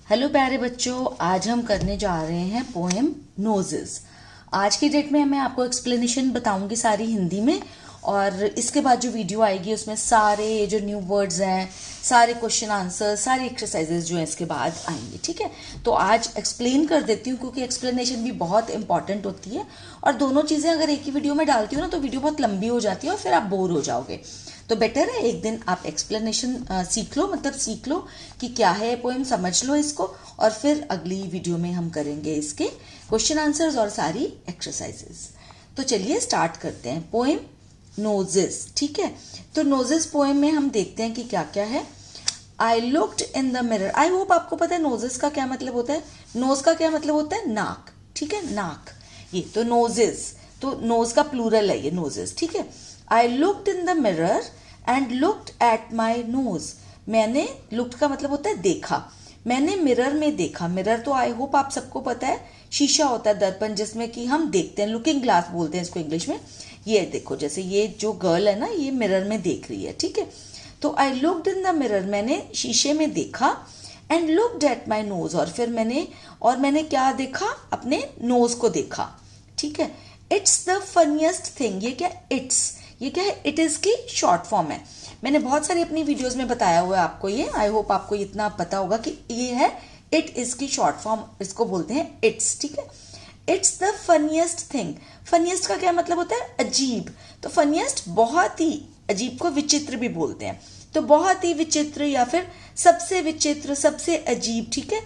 Hello प्यारे बच्चों, आज हम करने जा रहे हैं पोएम नोजेस। आज की डेट में मैं आपको एक्सप्लेनेशन बताऊंगी सारी हिंदी में, और इसके बाद जो वीडियो आएगी उसमें सारे जो न्यू वर्ड्स हैं, सारे क्वेश्चन आंसर, सारी एक्सरसाइजेज जो हैं इसके बाद आएंगी। ठीक है, तो आज एक्सप्लेन कर देती हूँ क्योंकि एक्सप्लेनेशन भी बहुत इंपॉर्टेंट होती है, और दोनों चीज़ें अगर एक ही वीडियो में डालती हूँ ना तो वीडियो बहुत लंबी हो जाती है और फिर आप बोर हो जाओगे। तो बेटर है एक दिन आप एक्सप्लेनेशन सीख लो, मतलब सीख लो कि क्या है पोएम, समझ लो इसको, और फिर अगली वीडियो में हम करेंगे इसके क्वेश्चन आंसर्स और सारी एक्सरसाइजेस। तो चलिए स्टार्ट करते हैं। पोएम नोजेस, ठीक है। तो नोजेस पोएम में हम देखते हैं कि क्या क्या है। I looked in the mirror. I hope आपको पता है नोजेस का क्या मतलब होता है। नोज का क्या मतलब होता है? नाक, ठीक है, नाक। ये तो नोजेस, तो नोज का प्लूरल है ये नोजेस, ठीक है। I looked in the mirror and looked at my nose. मैंने, लुक्ड का मतलब होता है देखा, मैंने मिरर में देखा। मिरर तो आई होप आप सबको पता है, शीशा होता है, दर्पण, जिसमें कि हम देखते हैं, लुकिंग ग्लास बोलते हैं इसको इंग्लिश में। ये देखो, जैसे ये जो गर्ल है ना, ये मिरर में देख रही है, ठीक है। तो आई लुक्ड इन द मिरर, मैंने शीशे में देखा, and looked at my nose, और फिर मैंने क्या देखा? अपने नोज को देखा, ठीक है। It's the funniest thing. ये क्या? ये क्या है? इट इज की शॉर्ट फॉर्म है। मैंने बहुत सारी अपनी वीडियोस में बताया हुआ है आपको ये, आई होप आपको इतना पता होगा कि ये है इट इज की शॉर्ट फॉर्म, इसको बोलते हैं इट्स, ठीक है। It's the funniest thing. Funniest का क्या मतलब होता है? अजीब। तो फनीएस्ट बहुत ही अजीब को विचित्र भी बोलते हैं, तो बहुत ही विचित्र या फिर सबसे विचित्र, सबसे अजीब, ठीक है।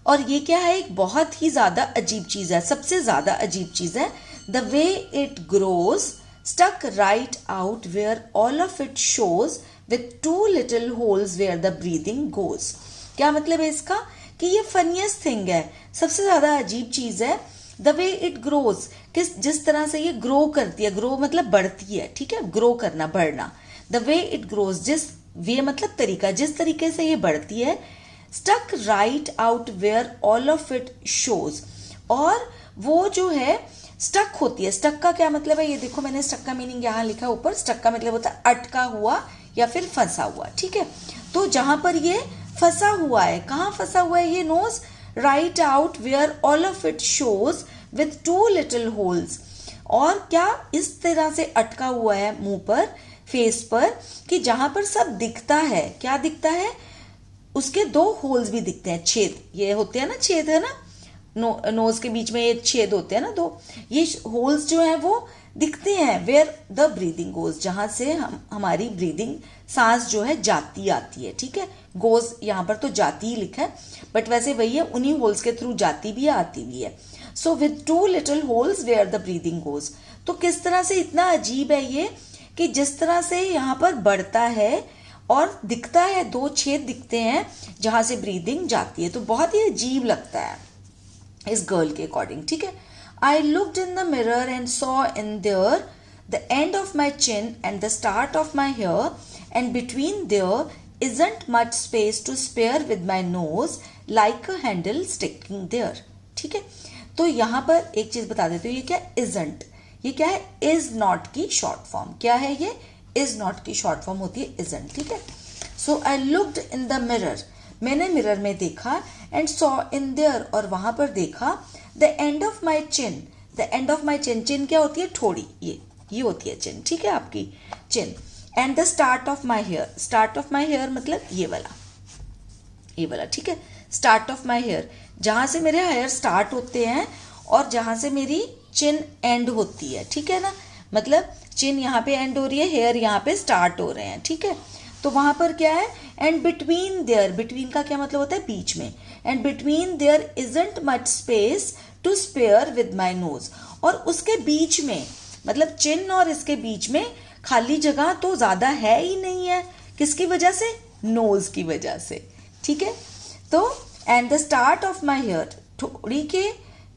और ये क्या है? एक बहुत ही ज्यादा अजीब चीज है, सबसे ज्यादा अजीब चीज है। The way it grows stuck right out where all of it shows with two little holes where the breathing goes. क्या मतलब है इसका? कि ये फनीएस्ट थिंग है, सबसे ज्यादा अजीब चीज है। द वे इट ग्रोज, जिस तरह से ये ग्रो करती है, ग्रो मतलब बढ़ती है, ठीक है, ग्रो करना, बढ़ना। द वे इट ग्रोज, जिस वे मतलब तरीका, जिस तरीके से ये बढ़ती है। Stuck right out where all of it shows, और वो जो है स्टक होती है। स्टक का क्या मतलब है? ये देखो, मैंने स्टक का मीनिंग यहाँ लिखा ऊपर। स्टक का मतलब होता है अटका हुआ या फिर फंसा हुआ, ठीक है। तो जहां पर ये फंसा हुआ है, कहाँ फंसा हुआ है ये nose? Right out where all of it shows with two little holes. और क्या इस तरह से अटका हुआ है मुंह पर, फेस पर, कि जहां पर सब दिखता है। क्या दिखता है? उसके दो होल्स भी दिखते हैं, छेद, ये होते हैं ना, छेद है ना, नोज के बीच में ये छेद होते हैं ना दो, ये होल्स जो है वो दिखते हैं। वेयर द ब्रीदिंग गोज, जहां से हमारी ब्रीदिंग, सांस जो है जाती आती है, ठीक है। गोज यहाँ पर तो जाती ही लिखा है, बट वैसे वही है, उन्हीं होल्स के थ्रू जाती भी है, आती भी है। So with two little holes where the breathing goes. तो किस तरह से इतना अजीब है ये, कि जिस तरह से यहाँ पर बढ़ता है और दिखता है, दो छेद दिखते हैं जहां से ब्रीदिंग जाती है। तो बहुत ही अजीब लगता है इस गर्ल के अकॉर्डिंग, ठीक है। I looked in the mirror and saw in there the end of my chin and the start of my hair, and between there isn't much space to spare with my nose like a handle sticking there, ठीक है। तो यहां पर एक चीज बता देती हूँ, ये क्या? isn't, ये क्या है? is not की शॉर्ट फॉर्म। क्या है ये? is not की शॉर्ट फॉर्म होती है isn't, ठीक है। So I looked in the mirror, मैंने मिरर में देखा, एंड सॉ इन देयर, और वहां पर देखा, the end of my chin, the end of my chin, chin क्या होती है? ठोड़ी, ये होती है चिन, ठीक है, आपकी chin. And the start of my hair, start of my hair मतलब ये वाला, ठीक है। स्टार्ट ऑफ माई हेयर, जहां से मेरे हेयर स्टार्ट होते हैं और जहां से मेरी चिन एंड होती है, ठीक है ना। मतलब चिन यहाँ पे एंड हो रही है, हेयर यहाँ पे स्टार्ट हो रहे हैं, ठीक है। तो वहां पर क्या है? एंड बिटवीन देयर, बिटवीन का क्या मतलब होता है? बीच में। And between there isn't much space to spare with my nose, और उसके बीच में, मतलब चिन और इसके बीच में खाली जगह तो ज्यादा है ही नहीं है। किसकी वजह से? नोज की वजह से, ठीक है। तो and the start of my hair, थोड़ी के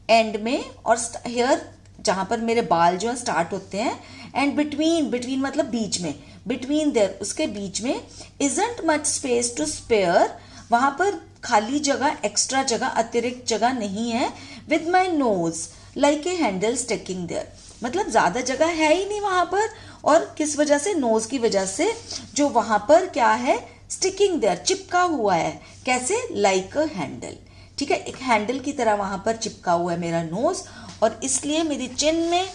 एंड में, और हेयर जहां पर मेरे बाल जो है स्टार्ट होते हैं। एंड बिटवीन मतलब बीच में, बिटवीन देयर, उसके बीच में, isn't much space to spare, वहां पर खाली जगह, एक्स्ट्रा जगह, अतिरिक्त जगह नहीं है। With my nose like a handle sticking there, मतलब ज्यादा जगह है ही नहीं वहां पर, और किस वजह से? नोज की वजह से, जो वहां पर क्या है? स्टिकिंग देयर, चिपका हुआ है, कैसे, लाइक अ हैंडल, ठीक है, एक हैंडल की तरह वहां पर चिपका हुआ है मेरा नोज, और इसलिए मेरी चिन में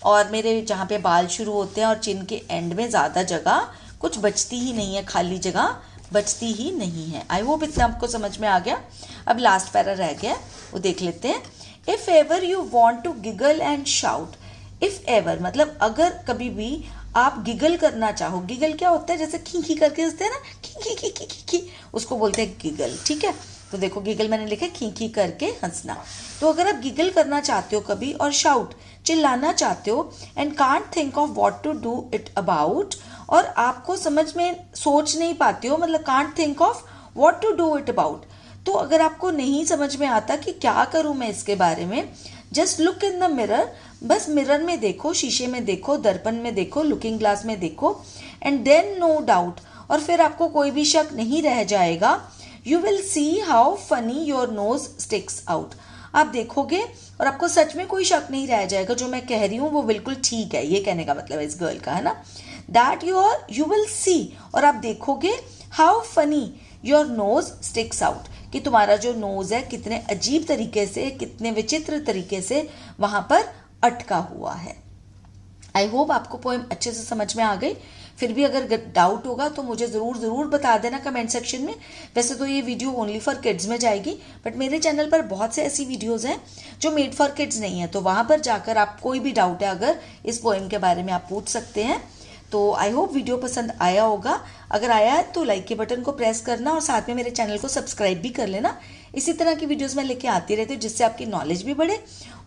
और मेरे जहाँ पे बाल शुरू होते हैं और चिन के एंड में ज़्यादा जगह कुछ बचती ही नहीं है, खाली जगह बचती ही नहीं है। आई होप इतना आपको समझ में आ गया। अब लास्ट पैरा रह गया, वो देख लेते हैं। If ever you want to giggle and shout, if ever मतलब अगर कभी भी आप गिगल करना चाहो, गिगल क्या होता है, जैसे खी खी करके हंसते हैं ना, खी खी खी खी खी खी, उसको बोलते हैं गिगल, ठीक है। तो देखो गिगल मैंने लिखा खी खी करके हंसना। तो अगर आप गिगल करना चाहते हो कभी, और शाउट चिल्लाना चाहते हो, and can't think of what to do it about, और आपको समझ में सोच नहीं पाते हो, मतलब can't think of what to do it about, तो अगर आपको नहीं समझ में आता कि क्या करूं मैं इसके बारे में, just look in the mirror, बस मिरर में देखो, शीशे में देखो, दर्पण में देखो, लुकिंग ग्लास में देखो, एंड देन नो डाउट, और फिर आपको कोई भी शक नहीं रह जाएगा, you will see how funny your nose sticks out, आप देखोगे और आपको सच में कोई शक नहीं रह जाएगा, जो मैं कह रही हूँ वो बिल्कुल ठीक है, ये कहने का मतलब है इस गर्ल का, है ना। दैट यू विल सी, और आप देखोगे, how funny your nose sticks out, कि तुम्हारा जो नोज है कितने अजीब तरीके से, कितने विचित्र तरीके से वहां पर अटका हुआ है। आई होप आपको पोएम अच्छे से समझ में आ गई। फिर भी अगर डाउट होगा तो मुझे ज़रूर बता देना कमेंट सेक्शन में। वैसे तो ये वीडियो ओनली फॉर किड्स में जाएगी, बट मेरे चैनल पर बहुत से ऐसी वीडियोस हैं जो मेड फॉर किड्स नहीं है, तो वहाँ पर जाकर आप कोई भी डाउट है अगर इस पोएम के बारे में आप पूछ सकते हैं। तो आई होप वीडियो पसंद आया होगा। अगर आया है तो लाइक के बटन को प्रेस करना और साथ में मेरे चैनल को सब्सक्राइब भी कर लेना। इसी तरह की वीडियोस मैं लेके आती रहती हूँ, जिससे आपकी नॉलेज भी बढ़े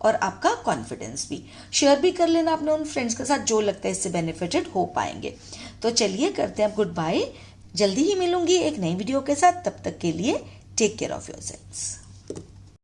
और आपका कॉन्फिडेंस भी। शेयर भी कर लेना अपने उन फ्रेंड्स के साथ जो लगता है इससे बेनिफिटेड हो पाएंगे। तो चलिए करते हैं अब गुड बाय। जल्दी ही मिलूंगी एक नई वीडियो के साथ, तब तक के लिए टेक केयर ऑफ योरसेल्व्स।